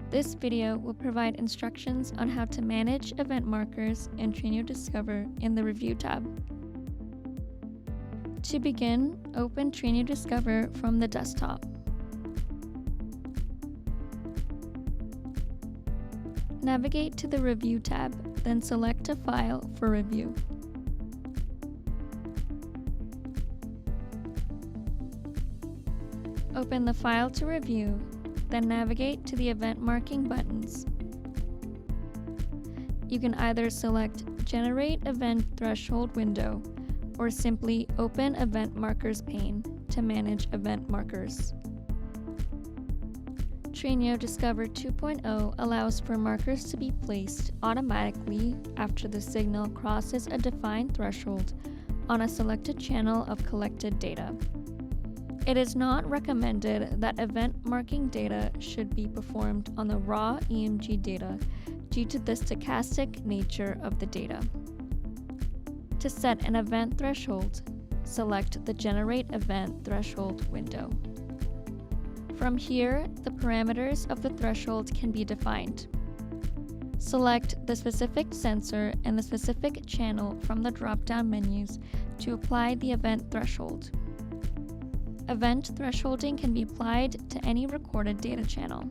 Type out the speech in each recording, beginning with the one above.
This video will provide instructions on how to manage event markers in Trigno Discover in the Review tab. To begin, open Trigno Discover from the desktop. Navigate to the Review tab, then select a file for review. Open the file to review, then navigate to the event marking buttons. You can either select Generate Event Threshold window or simply open Event Markers pane to manage event markers. Trigno Discover 2.0 allows for markers to be placed automatically after the signal crosses a defined threshold on a selected channel of collected data. It is not recommended that event marking data should be performed on the raw EMG data due to the stochastic nature of the data. To set an event threshold, select the Generate Event Threshold window. From here, the parameters of the threshold can be defined. Select the specific sensor and the specific channel from the drop-down menus to apply the event threshold. Event thresholding can be applied to any recorded data channel.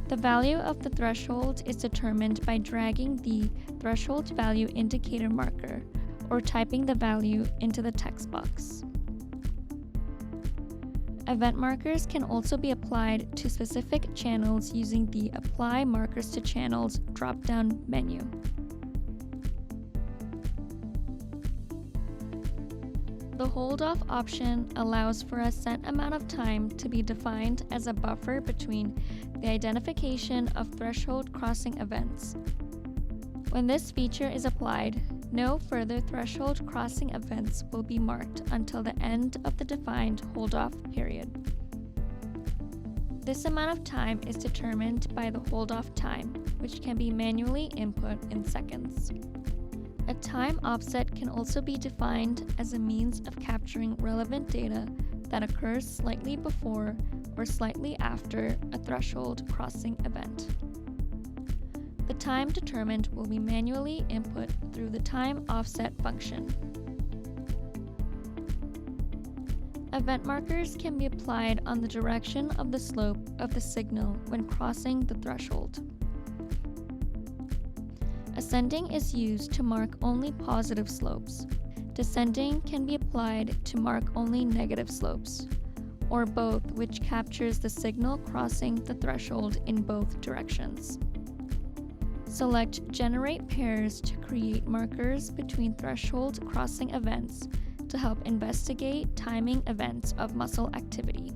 The value of the threshold is determined by dragging the threshold value indicator marker or typing the value into the text box. Event markers can also be applied to specific channels using the Apply Markers to Channels drop-down menu. The hold-off option allows for a set amount of time to be defined as a buffer between the identification of threshold crossing events. When this feature is applied, no further threshold crossing events will be marked until the end of the defined hold-off period. This amount of time is determined by the hold-off time, which can be manually input in seconds. A time offset can also be defined as a means of capturing relevant data that occurs slightly before or slightly after a threshold crossing event. The time determined will be manually input through the time offset function. Event markers can be applied on the direction of the slope of the signal when crossing the threshold. Ascending is used to mark only positive slopes. Descending can be applied to mark only negative slopes, or both, which captures the signal crossing the threshold in both directions. Select Generate Pairs to create markers between threshold crossing events to help investigate timing events of muscle activity.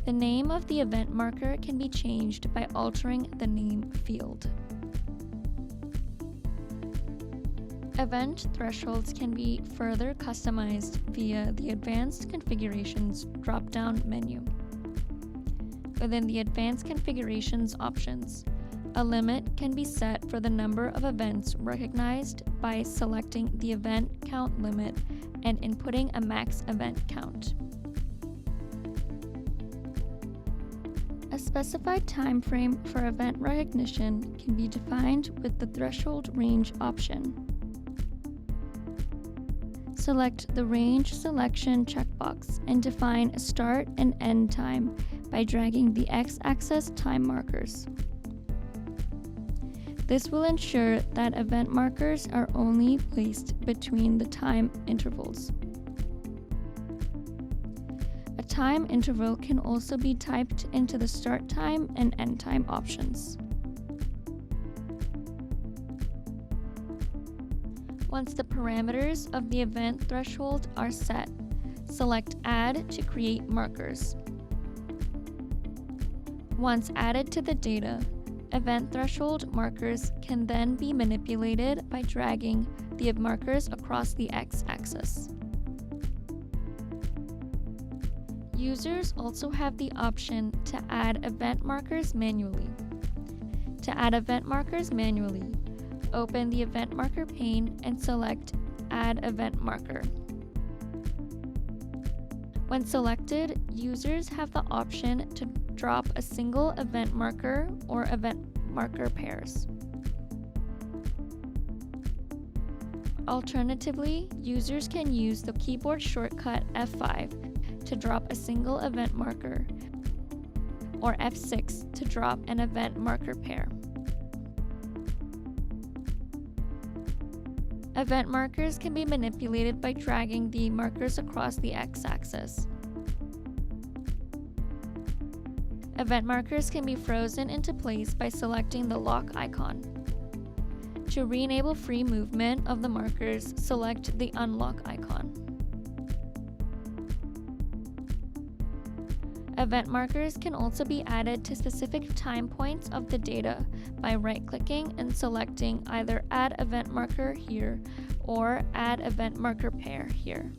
The name of the event marker can be changed by altering the name field. Event thresholds can be further customized via the Advanced Configurations drop-down menu. Within the Advanced Configurations options, a limit can be set for the number of events recognized by selecting the event count limit and inputting a max event count. A specified time frame for event recognition can be defined with the Threshold Range option. Select the Range Selection checkbox and define a start and end time by dragging the x-axis time markers. This will ensure that event markers are only placed between the time intervals. A time interval can also be typed into the start time and end time options. Once the parameters of the event threshold are set, select Add to create markers. Once added to the data, event threshold markers can then be manipulated by dragging the markers across the x-axis. Users also have the option to add event markers manually. To add event markers manually, open the Event Marker pane and select Add Event Marker. When selected, users have the option to drop a single event marker or event marker pairs. Alternatively, users can use the keyboard shortcut F5 to drop a single event marker, or F6 to drop an event marker pair. Event markers can be manipulated by dragging the markers across the x-axis. Event markers can be frozen into place by selecting the lock icon. To re-enable free movement of the markers, select the unlock icon. Event markers can also be added to specific time points of the data by right-clicking and selecting either Add Event Marker here or Add Event Marker Pair here.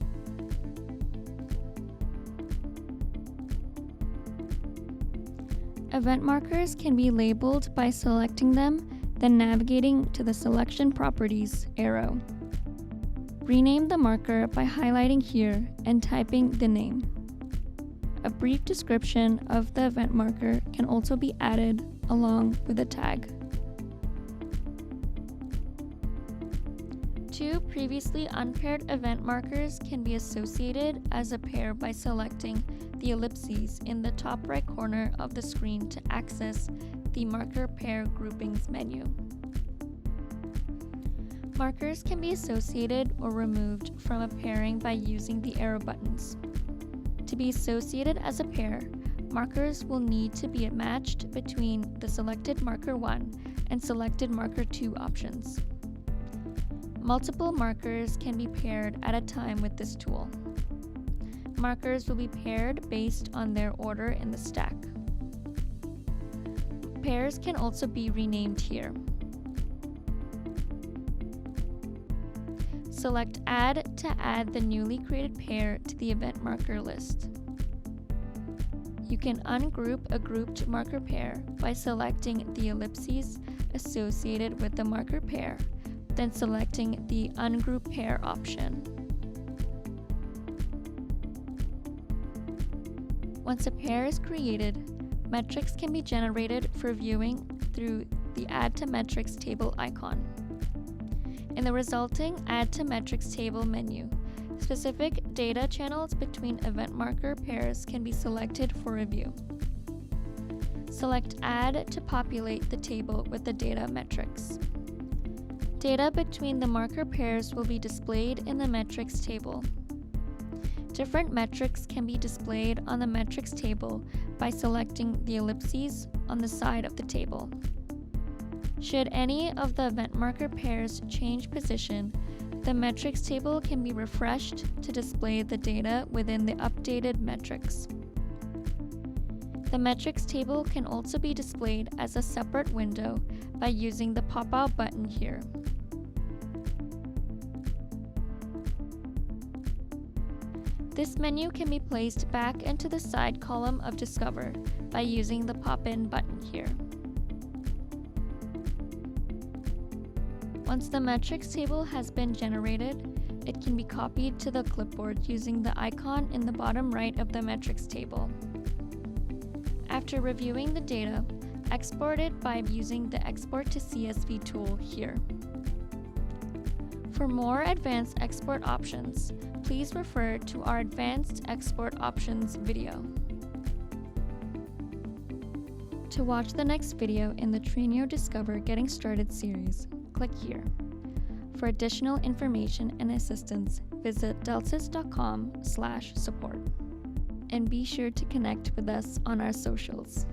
Event markers can be labeled by selecting them, then navigating to the Selection Properties arrow. Rename the marker by highlighting here and typing the name. A brief description of the event marker can also be added along with a tag. Two previously unpaired event markers can be associated as a pair by selecting the ellipses in the top right corner of the screen to access the Marker Pair Groupings menu. Markers can be associated or removed from a pairing by using the arrow buttons. To be associated as a pair, markers will need to be matched between the selected Marker 1 and selected Marker 2 options. Multiple markers can be paired at a time with this tool. Markers will be paired based on their order in the stack. Pairs can also be renamed here. Select Add to add the newly created pair to the event marker list. You can ungroup a grouped marker pair by selecting the ellipses associated with the marker pair, then selecting the Ungroup Pair option. Once a pair is created, metrics can be generated for viewing through the Add to Metrics table icon. In the resulting Add to Metrics table menu, specific data channels between event marker pairs can be selected for review. Select Add to populate the table with the data metrics. Data between the marker pairs will be displayed in the metrics table. Different metrics can be displayed on the metrics table by selecting the ellipses on the side of the table. Should any of the event marker pairs change position, the metrics table can be refreshed to display the data within the updated metrics. The metrics table can also be displayed as a separate window by using the pop-out button here. This menu can be placed back into the side column of Discover by using the pop-in button here. Once the metrics table has been generated, it can be copied to the clipboard using the icon in the bottom right of the metrics table. After reviewing the data, export it by using the Export to CSV tool here. For more advanced export options, please refer to our Advanced Export Options video. To watch the next video in the Trigno Discover Getting Started series, click here. For additional information and assistance, visit delsis.com/support. And be sure to connect with us on our socials.